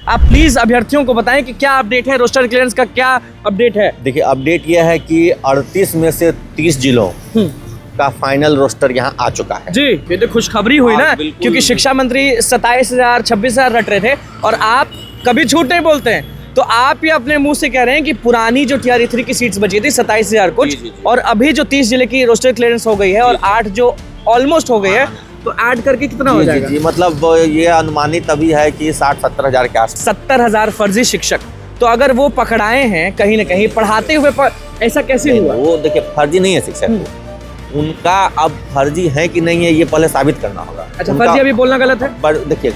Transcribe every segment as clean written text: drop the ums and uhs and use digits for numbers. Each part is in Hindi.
आप प्लीज अभ्यर्थियों को बताएं कि क्या अपडेट है, रोस्टर क्लियरेंस का क्या अपडेट है। देखिए, अपडेट यह है कि 38 में से 30 जिलों का फाइनल रोस्टर यहाँ आ चुका है। जी, ये तो खुशखबरी हुई ना, क्योंकि शिक्षा मंत्री 27,000 26,000 रट रहे थे और आप कभी झूठ नहीं बोलते हैं। तो आप ये अपने मुंह से कह रहे हैं कि पुरानी जो TRE 3 की सीट्स बची थी 27,000 कुछ, और अभी जो 30 जिले की रोस्टर क्लियरेंस हो गई है और 8 जो ऑलमोस्ट हो गई है, तो ऐड करके कितना हो जाएगा? जी, मतलब ये अनुमानित अभी है कि 60-70 हजार के आसपास। 70,000 फर्जी शिक्षक, तो अगर वो पकड़ाए हैं कहीं ना कहीं पढ़ाते हुए ऐसा कैसे हुआ? वो देखिए, फर्जी नहीं है शिक्षक, उनका अब फर्जी है कि नहीं है ये पहले साबित करना होगा। अच्छा, फर्जी अभी बोलना गलत है? पर देखिए,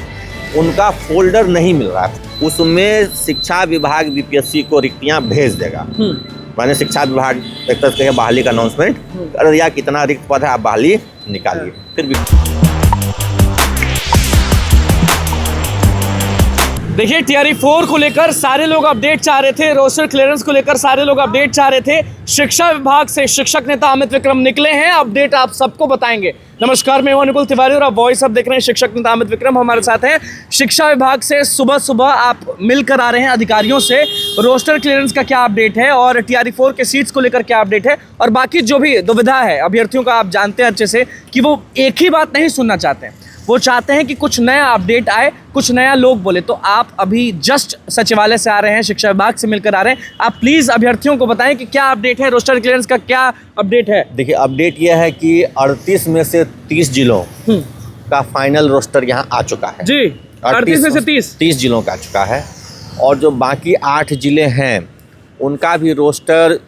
उनका फोल्डर नहीं मिल रहा है, उसमें शिक्षा विभाग BPSC को रिक्तियां भेज देगा। मैंने शिक्षा विभाग एक तरह से बहाली का अनाउंसमेंट कर दिया, कितना रिक्त पद है आप बहाली निकालिए। फिर भी देखिए, TRE 4 को लेकर सारे लोग अपडेट चाह रहे थे, रोस्टर क्लियरेंस को लेकर सारे लोग अपडेट चाह रहे थे। शिक्षा विभाग से शिक्षक नेता अमित विक्रम निकले हैं, अपडेट आप सबको बताएंगे। नमस्कार, मैं अनुकूल तिवारी और आप वॉइस अब देख रहे हैं। शिक्षक नेता अमित विक्रम हमारे साथ हैं। शिक्षा विभाग से सुबह सुबह आप मिलकर आ रहे हैं अधिकारियों से, रोस्टर क्लियरेंस का क्या अपडेट है और TRE 4 के सीट्स को लेकर क्या अपडेट है, और बाकी जो भी दुविधा है अभ्यर्थियों का, आप जानते हैं अच्छे से कि वो एक ही बात नहीं सुनना चाहते हैं, वो चाहते हैं कि कुछ नया अपडेट आए, कुछ नया लोग बोले। तो आप अभी जस्ट सचिवालय से आ रहे हैं, शिक्षा विभाग से मिलकर आ रहे हैं। आप प्लीज अभ्यर्थियों को बताएं कि क्या अपडेट है, रोस्टर क्लियरेंस का क्या अपडेट है। देखिए, अपडेट यह है कि 38 में से 30 जिलों का फाइनल रोस्टर यहाँ आ चुका है। जी, 38 में से 30 जिलों का आ चुका है, और जो बाकी 8 जिले हैं उनका भी रोस्टर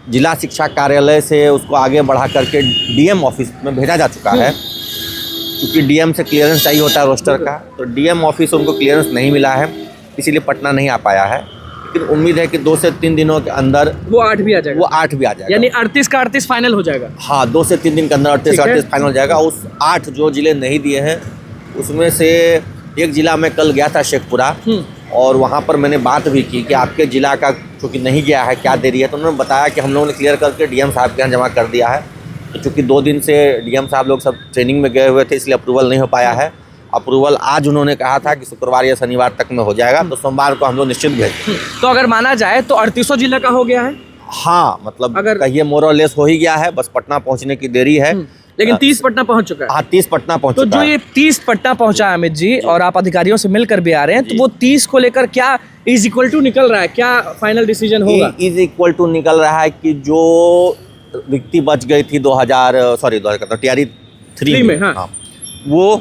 जिला शिक्षा कार्यालय से उसको आगे बढ़ा करके DM ऑफिस में भेजा जा चुका है। क्योंकि DM से क्लियरेंस चाहिए होता है रोस्टर का, तो DM ऑफिस उनको क्लियरेंस नहीं मिला है, इसीलिए पटना नहीं आ पाया है। लेकिन उम्मीद है कि 2 से 3 दिनों के अंदर वो 8 भी आ जाएगा। वो 8 भी आ जाएगा, यानी 38 का 38 फाइनल हो जाएगा। हाँ, 2 से 3 दिन के अंदर 38 फाइनल हो जाएगा। उस 8 जो जिले नहीं दिए हैं उसमें से एक जिला में कल गया था, शेखपुरा, और वहाँ पर मैंने बात भी की कि आपके जिला का चूँकि नहीं गया है, क्या देरी है, तो उन्होंने बताया कि हम लोगों ने क्लियर करके DM साहब के यहाँ जमा कर दिया है। तो चूँकि 2 दिन से DM साहब लोग सब ट्रेनिंग में गए हुए थे, इसलिए अप्रूवल नहीं हो पाया है। अप्रूवल आज उन्होंने कहा था कि शुक्रवार या शनिवार तक में हो जाएगा, तो सोमवार को हम लोग निश्चित भेजेंगे। तो अगर माना जाए तो 38 जिला का हो गया है। हाँ, मतलब अगर कहिए मोर और लेस हो ही गया है, बस पटना पहुँचने की देरी है। लेकिन 30 पटना पहुंच चुका है। हाँ, 30 पटना पहुंच तो चुका जो है। ये 30 पटना पहुंचा है अमित जी, और आप अधिकारियों से मिलकर भी आ रहे हैं, तो वो 30 को लेकर क्या इज इक्वल टू निकल रहा है, क्या फाइनल डिसीजन होगा? इज इक्वल टू निकल रहा है कि जो रिक्ति बच गई थी 2000 TRE 3 में, हाँ, वो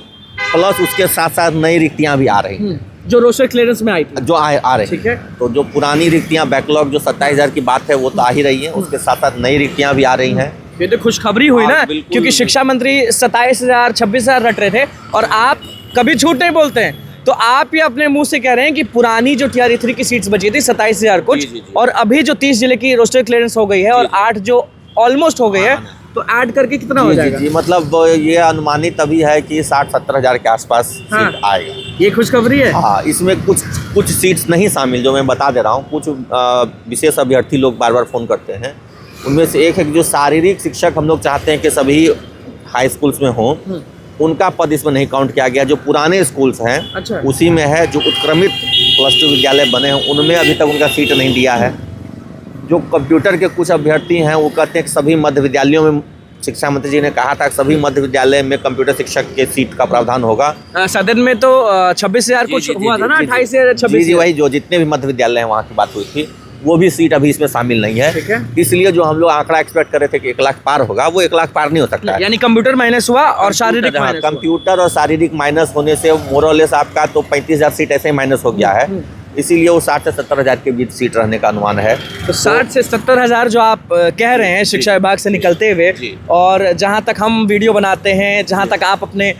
प्लस उसके साथ साथ नई रिक्तियां भी आ रही हैं, जो रोस्टर क्लियरेंस में आई थी, जो आ रही ठीक है। तो जो पुरानी रिक्तियां बैकलॉग जो 27,000 की बात है वो तो आ ही रही है, उसके साथ साथ नई रिक्तियां भी आ रही हैं। ये तो खुशखबरी हुई ना, क्योंकि शिक्षा मंत्री 27,000 26,000 रट रहे थे और आप कभी झूठ नहीं बोलते हैं। तो आप ये अपने मुंह से कह रहे हैं कि पुरानी जो TRE 3 की सीट्स बची थी 27,000 कुछ, और अभी जो 30 जिले की रोस्टर क्लियरेंस हो गई है और 8 जो ऑलमोस्ट हो गई है, तो ऐड करके कितना हो जाएगा? जी, मतलब ये अनुमानित अभी है कि 60-70 हजार के आसपास सीट आएगा। ये खुशखबरी है। हाँ, इसमें कुछ सीट्स नहीं शामिल, जो मैं बता दे रहा हूँ। कुछ विशेष अभ्यर्थी लोग बार बार फ़ोन करते हैं, उनमें से एक है जो शारीरिक शिक्षक हम लोग चाहते हैं कि सभी हाई स्कूल्स में हों, उनका पद इसमें नहीं काउंट किया गया। जो पुराने स्कूल्स हैं, अच्छा, उसी में है। जो उत्क्रमित +2 विद्यालय बने हैं उनमें अभी तक उनका सीट नहीं दिया है। जो कंप्यूटर के कुछ अभ्यर्थी हैं वो कहते हैं कि सभी मध्य विद्यालयों में, शिक्षा मंत्री जी ने कहा था कि सभी मध्य विद्यालय में कंप्यूटर शिक्षक के सीट का प्रावधान होगा। सदन में तो 26,000 कुछ हुआ था ना, 28 से 26। जी, वही जो जितने भी मध्य विद्यालय हैं वहाँ की बात हुई थी, वो भी सीट अभी इसमें शामिल नहीं है। इसलिए जो हम लोग आंकड़ा एक्सपेक्ट कर रहे थे कि 1 लाख पार होगा, वो 1 लाख पार नहीं हो सकता है। यानी कंप्यूटर माइनस हुआ और शारीरिक माइनस हुआ। कंप्यूटर और शारीरिक माइनस होने से मोरलेस आपका तो 35,000 सीट ऐसे ही माइनस हो गया है। इसीलिए वो 60 से 70 हजार के बीच सीट रहने का अनुमान है। तो 60 से 70 हजार जो आप कह रहे हैं शिक्षा विभाग से निकलते हुए, और जहाँ तक हम वीडियो बनाते हैं, जहाँ तक आप अपने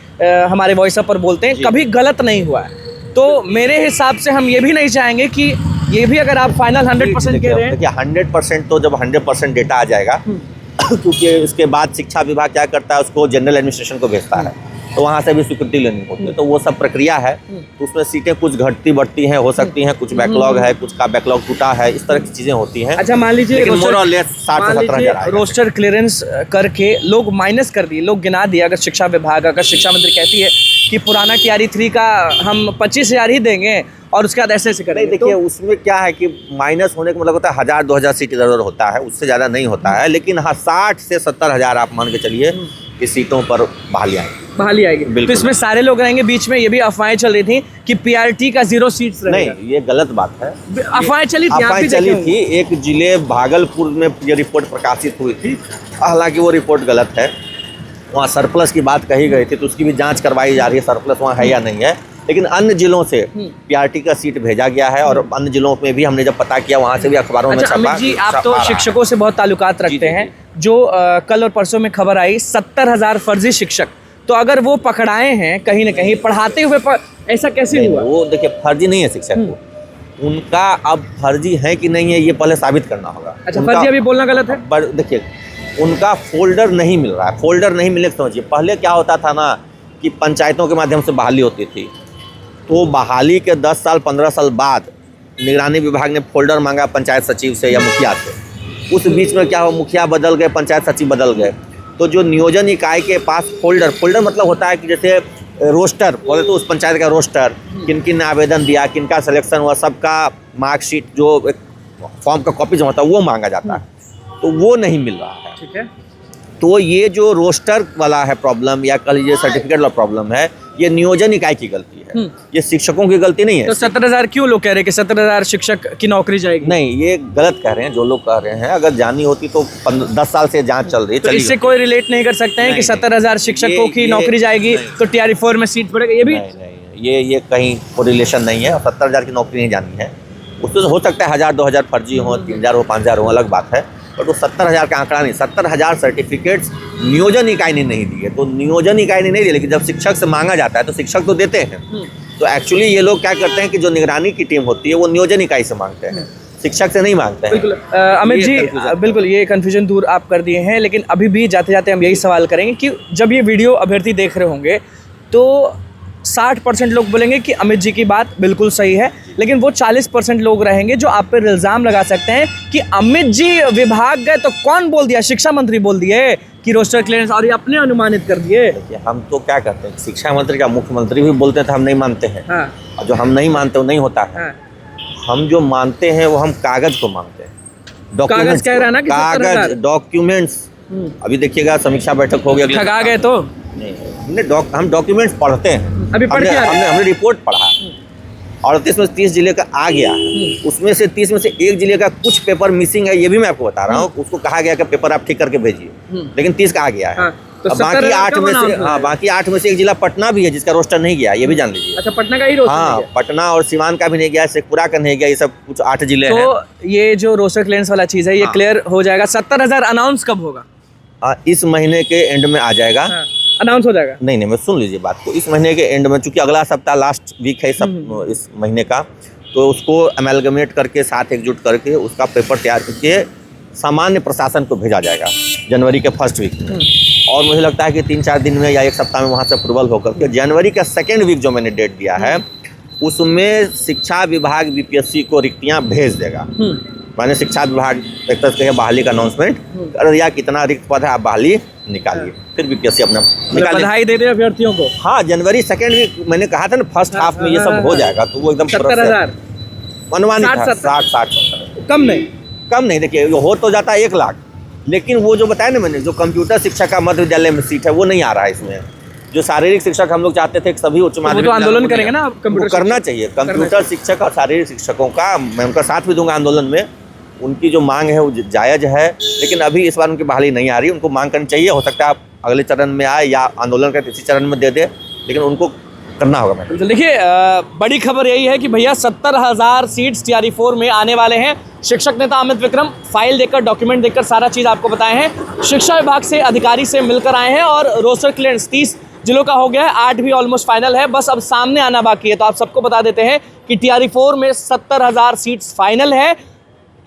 हमारे वॉइस पर बोलते हैं, कभी गलत नहीं हुआ है। तो मेरे हिसाब से हम ये भी नहीं चाहेंगे कि ये भी अगर आप फाइनल 100% कह रहे हैं। देखिए 100% तो जब 100% डेटा आ जाएगा क्योंकि इसके बाद शिक्षा विभाग क्या करता है, उसको जनरल एडमिनिस्ट्रेशन को भेजता है, तो वहाँ से भी स्वीकृति लेनी होती है। तो वो सब प्रक्रिया है, तो उसमें सीटें कुछ घटती बढ़ती हैं, हो सकती हैं, कुछ बैकलॉग है, कुछ का बैकलॉग टूटा है, इस तरह की चीज़ें होती हैं। अच्छा, मान लीजिए रोस्टर क्लियरेंस करके लोग माइनस कर दिए, लोग गिना दिए। अगर शिक्षा विभाग, अगर शिक्षा मंत्री कहती है कि पुराना टीआरई 3 का हम 25,000 ही देंगे और उसके बाद ऐसे नहीं करेंगे? देखिए, उसमें क्या है कि माइनस होने का मतलब होता है 1000-2000 सीट इधर उधर होता है, उससे ज़्यादा नहीं होता है। लेकिन हाँ, 60 से 70 हज़ार आप मान के चलिए कि सीटों पर बहाली आएगी। बहाली आएगी। तो बिल्कुल। इसमें सारे लोग रहेंगे। बीच में ये भी अफवाहें चल रही थी कि पीआरटी का 0 सीट्स रहेगा। नहीं, ये गलत बात है। अफवाहें चली थी, आप अफवाहें भी चली देखे थी। एक जिले भागलपुर में ये रिपोर्ट प्रकाशित हुई थी, हालांकि वो रिपोर्ट गलत है। वहाँ सरप्लस की बात कही गई थी, तो उसकी भी जांच करवाई जा रही है, सरप्लस वहाँ है या नहीं है। लेकिन अन्य जिलों से पीआरटी का सीट भेजा गया है और अन्य जिलों में भी हमने जब पता किया, वहाँ से भी अखबारों में अच्छा छपा। अमित जी, आप तो शिक्षकों से बहुत ताल्लुकात रखते हैं। जो कल और परसों में खबर आई 70,000 फर्जी शिक्षक, तो अगर वो पकड़ाए हैं कहीं ना कहीं पढ़ाते हुए ऐसा कैसे हुआ? वो देखिए, फर्जी नहीं है शिक्षक को, उनका अब फर्जी है कि नहीं है ये पहले साबित करना होगा। अच्छा, फर्जी अभी बोलना गलत है? देखिए, उनका फोल्डर नहीं मिल रहा है। फोल्डर नहीं मिलने के समझिए, पहले क्या होता था ना कि पंचायतों के माध्यम से बहाली होती थी, तो बहाली के 10 साल 15 साल बाद निगरानी विभाग ने फोल्डर मांगा पंचायत सचिव से या मुखिया से। उस बीच में क्या हो, मुखिया बदल गए, पंचायत सचिव बदल गए, तो जो नियोजन इकाई के पास फोल्डर मतलब होता है कि जैसे रोस्टर बोले तो उस पंचायत का रोस्टर, किन किन ने आवेदन दिया, किन का सिलेक्शन हुआ, सबका मार्कशीट जो एक फॉर्म का कॉपी जमा होता है वो मांगा जाता है, तो वो नहीं मिल रहा है। ठीक है। तो ये जो रोस्टर वाला है प्रॉब्लम, या कह लीजिए सर्टिफिकेट वाला प्रॉब्लम है, ये नियोजन इकाई की गलती है, ये शिक्षकों की गलती नहीं है। तो 70,000 क्यों लोग कह रहे हैं कि 70,000 शिक्षक की नौकरी जाएगी? नहीं, ये गलत कह रहे हैं जो लोग कह रहे हैं। अगर जानी होती तो 10 साल से जांच चल रही है। तो इससे कोई रिलेट नहीं कर सकते हैं कि 70,000 शिक्षकों की नौकरी जाएगी तो टीआरई 4 में सीट पड़ेगा? ये भी नहीं, ये कहीं कोरिलेशन नहीं है। 70,000 की नौकरी नहीं जानी है। उसमें हो सकता है 1000-2000 फर्जी हो, 3000 हो, 5000 हो, अलग बात है, पर वो 70,000 का आंकड़ा नहीं। 70,000 सर्टिफिकेट्स नियोजन इकाई ने नहीं दिए, तो नियोजन इकाई ने नहीं दिए, लेकिन जब शिक्षक से मांगा जाता है तो शिक्षक तो देते हैं। तो एक्चुअली ये लोग क्या करते हैं कि जो निगरानी की टीम होती है वो नियोजन इकाई से मांगते हैं, शिक्षक से नहीं मांगते हैं। बिल्कुल अमित जी, बिल्कुल ये कन्फ्यूजन दूर आप कर दिए हैं। लेकिन अभी भी जाते जाते हम यही सवाल करेंगे कि जब ये वीडियो अभ्यर्थी देख रहे होंगे तो 60% लोग बोलेंगे कि अमित जी की बात बिल्कुल सही है, लेकिन वो 40% लोग रहेंगे जो आप पर इल्ज़ाम लगा सकते हैं कि अमित जी विभाग गए तो कौन बोल दिया, शिक्षा मंत्री बोल दिए कि रोस्टर क्लियरेंस, और ये अपने अनुमानित कर दिए। हम तो क्या करते हैं, शिक्षा मंत्री का मुख्यमंत्री भी बोलते हैं तो हम नहीं मानते हैं। हाँ। और जो हम नहीं मानते वो नहीं होता है। हाँ। हम जो मानते हैं वो हम कागज को मानते हैं, कागज कह रहा है ना कि कागज, डॉक्यूमेंट्स। अभी देखिएगा समीक्षा बैठक हो गया, ठगा गए तो हम डॉक्यूमेंट्स पढ़ते हैं। अभी पढ़ के हमने रिपोर्ट पढ़ा, 38 में 30 जिले का आ गया, उसमें से 30 में से एक जिले का कुछ पेपर मिसिंग है, ये भी मैं आपको बता रहा हूँ। उसको कहा गया कि पेपर आप ठीक करके भेजिए, लेकिन 30 का आ गया है। तो बाकी 8 में से बाकी 8 में से एक जिला पटना भी है जिसका रोस्टर नहीं गया, ये भी जान लीजिए। अच्छा, पटना का ही रोस्टर? हाँ, पटना और सिवान का भी नहीं गया, शेखपुरा का नहीं गया, ये सब कुछ 8 जिले हैं। तो ये जो रोस्टर क्लियरेंस वाला चीज़ है ये क्लियर हो जाएगा। 70,000 अनाउंस कब होगा? इस महीने के एंड में आ जाएगा। अनाउंस हो जाएगा? नहीं, मैं सुन लीजिए बात को। इस महीने के एंड में, चूंकि अगला सप्ताह लास्ट वीक है इस महीने का, तो उसको अमेलगमेट करके साथ एकजुट करके उसका पेपर तैयार करके सामान्य प्रशासन को भेजा जाएगा जनवरी के फर्स्ट वीक में। और मुझे लगता है कि 3-4 दिन में या एक सप्ताह में वहाँ से अप्रूवल होकर के जनवरी का सेकेंड वीक जो मैंने डेट दिया है उसमें शिक्षा विभाग बीपीएससी को रिक्तियाँ भेज देगा। मैंने शिक्षा विभाग एक तरह से बहाली का अनाउंसमेंट कर दिया, कितना रिक्त पद है आप बहाली निकालिए, फिर बीपीएससी अपना बधाई दे दे अभ्यर्थियों को। हाँ, जनवरी सेकेंड वीक मैंने कहा था ना, फर्स्ट हाफ में ये सब हो जाएगा, तो वो एकदम 70,000 अनुमानित था। 60 कम नहीं। देखिए हो तो जाता है 1 लाख, लेकिन वो जो बताया ना मैंने, जो कंप्यूटर शिक्षा का मध्य विद्यालय में सीट है वो नहीं आ रहा है इसमें। जो शारीरिक शिक्षक हम लोग चाहते थे सभी उच्च माध्यमिक, तो आंदोलन करेंगे ना, कंप्यूटर करना चाहिए। कंप्यूटर शिक्षक और शारीरिक शिक्षकों का मैं उनका साथ भी दूंगा आंदोलन में। उनकी जो मांग है वो जायज़ है, लेकिन अभी इस बार उनकी बहाली नहीं आ रही। उनको मांग करनी चाहिए, हो सकता है आप अगले चरण में आए या आंदोलन का किसी चरण में दे दे, लेकिन उनको करना होगा। मैं तो देखिए, बड़ी खबर यही है कि भैया 70,000 सीट्स टीआरई 4 में आने वाले हैं। शिक्षक नेता अमित विक्रम फाइल देकर, डॉक्यूमेंट देकर सारा चीज़ आपको बताए हैं। शिक्षा विभाग से अधिकारी से मिलकर आए हैं और रोस्टर क्लियरेंस 30 जिलों का हो गया है, 8 भी ऑलमोस्ट फाइनल है, बस अब सामने आना बाकी है। तो आप सबको बता देते हैं कि टीआरई 4 में 70,000 सीट्स फाइनल है।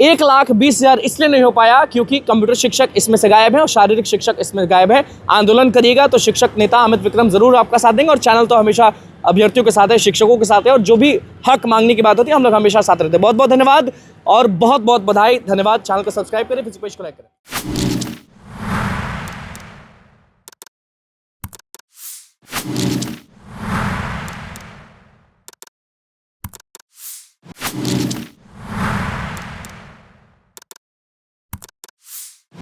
1,20,000 इसलिए नहीं हो पाया क्योंकि कंप्यूटर शिक्षक इसमें से गायब है और शारीरिक शिक्षक इसमें गायब है। आंदोलन करिएगा तो शिक्षक नेता अमित विक्रम जरूर आपका साथ देंगे, और चैनल तो हमेशा अभ्यर्थियों के साथ है, शिक्षकों के साथ है, और जो भी हक मांगने की बात होती है हम लोग हमेशा साथ रहते हैं। बहुत बहुत धन्यवाद और बहुत बहुत बधाई। धन्यवाद। चैनल को सब्सक्राइब करें, फिर पेज को लाइक करें।